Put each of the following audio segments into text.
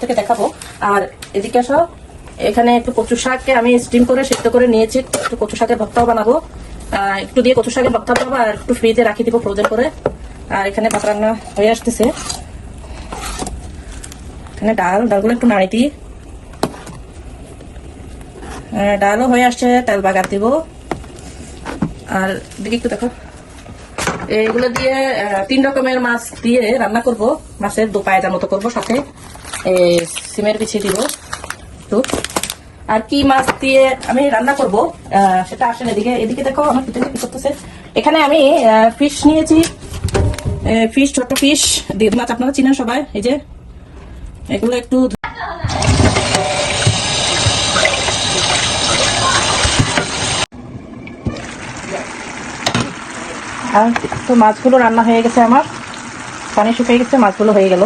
থেকে দেখাবো। আর এদিকে আসো, এখানে একটু কচু শাককে আমি স্টিম করে সিদ্ধ করে নিয়েছি। একটু কচু শাকের ভর্তাও বানাবো, একটু দিয়ে কচু শাকের ভর্তা বানাবো আর একটু ফ্রিজে রাখি দিব ফ্রোজেন করে। আর এখানে ভাত রান্না হয়ে আসতেছে। এখানে ডালগুলো একটু নাড়ি দিই। ডালও হয়ে আসছে, তেল বাগার দিব। আর দিকে একটু দেখো, এইগুলো দিয়ে 3 রকমের মাছ দিয়ে রান্না করব। মাছের দো পায়জার মতো করবো, সাথে সিমের বিছি দিব একটু। আর কি মাছ দিয়ে আমি রান্না করব সেটা আসেন এদিকে। এদিকে দেখো আমার কি করতেছে। এখানে আমি ফিশ নিয়েছি, ফিশ, ছোট ফিশ দিয়ে মাছ, আপনারা চিনেন সবাই। এই যে এগুলো একটু আর তো মাছগুলো রান্না হয়ে গেছে, আমার পানি শুকিয়ে গেছে, মাছগুলো হয়ে গেল।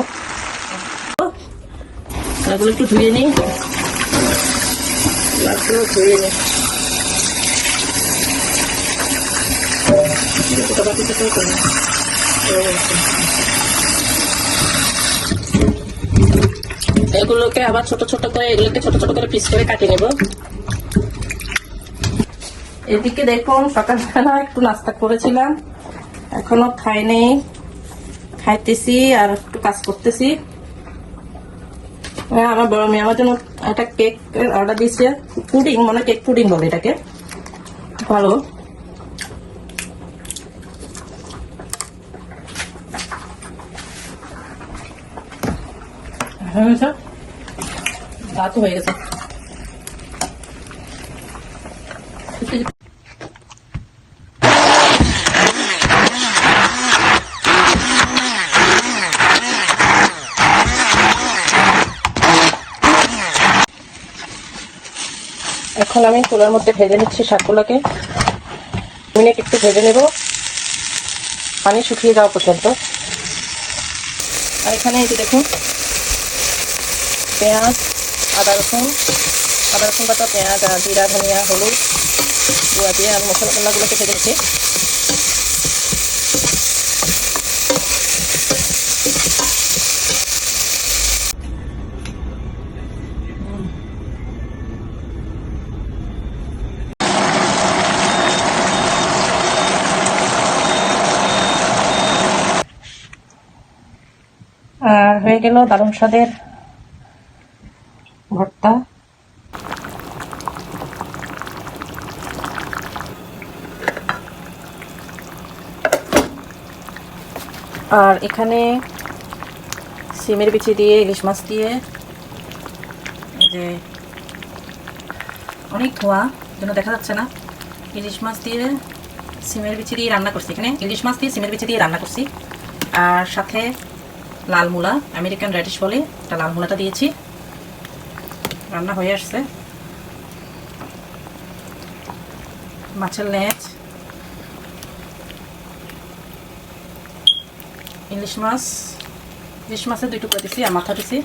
এগুলো একটু ধুয়ে নিই, মাছগুলো ধুয়ে নিই। এগুলোকে আবার ছোট ছোট করে, এগুলোকে ছোট ছোট করে পিস করে কাটিয়ে নেব। এদিকে দেখুন, সকালবেলা একটু নাস্তা করেছিলাম, এখনো খাই নেই, খাইতেছি আর একটু কাজ করতেছি। আমার বড় মেয়ে আমার জন্য একটা কেক অর্ডার দিয়েছে, পুডিং, মানে কেক পুডিং বলে এটাকে, ভালো। ভাত হয়ে গেছে। এখন আমি চুলার মধ্যে ভেজে নিচ্ছি শাকগুলোকে, মিনিট একটু ভেজে নেব, পানি শুকিয়ে যাওয়া পর্যন্ত। আর এখানে এই যে দেখুন, পেঁয়াজ, আদা রসুন বাটা, পেঁয়াজ আর জিরা, ধনিয়া, হলুদ গুঁড়া দিয়ে আমি মশলাগুলোকে ভেজে নিচ্ছি। আর হয়ে গেল দারুণ স্বাদের ভর্তা। আর এখানে সিমের বিচি দিয়ে, ইলিশ মাছ দিয়ে, যে অনেক ধোয়া জন্য দেখা যাচ্ছে না, ইলিশ মাছ দিয়ে সিমের বিচি দিয়ে রান্না করছি। এখানে ইলিশ মাছ দিয়ে সিমের বিচি দিয়ে রান্না করছি। আর সাথে লাল মূলা, আমেরিকান রেডিশ বলে, একটা লাল মূলাটা দিয়েছি। রান্না হয়ে আসছে। মাছের লেজ, ইলিশ মাছের 2 টুকরা দিছি আর মাথা দিছি।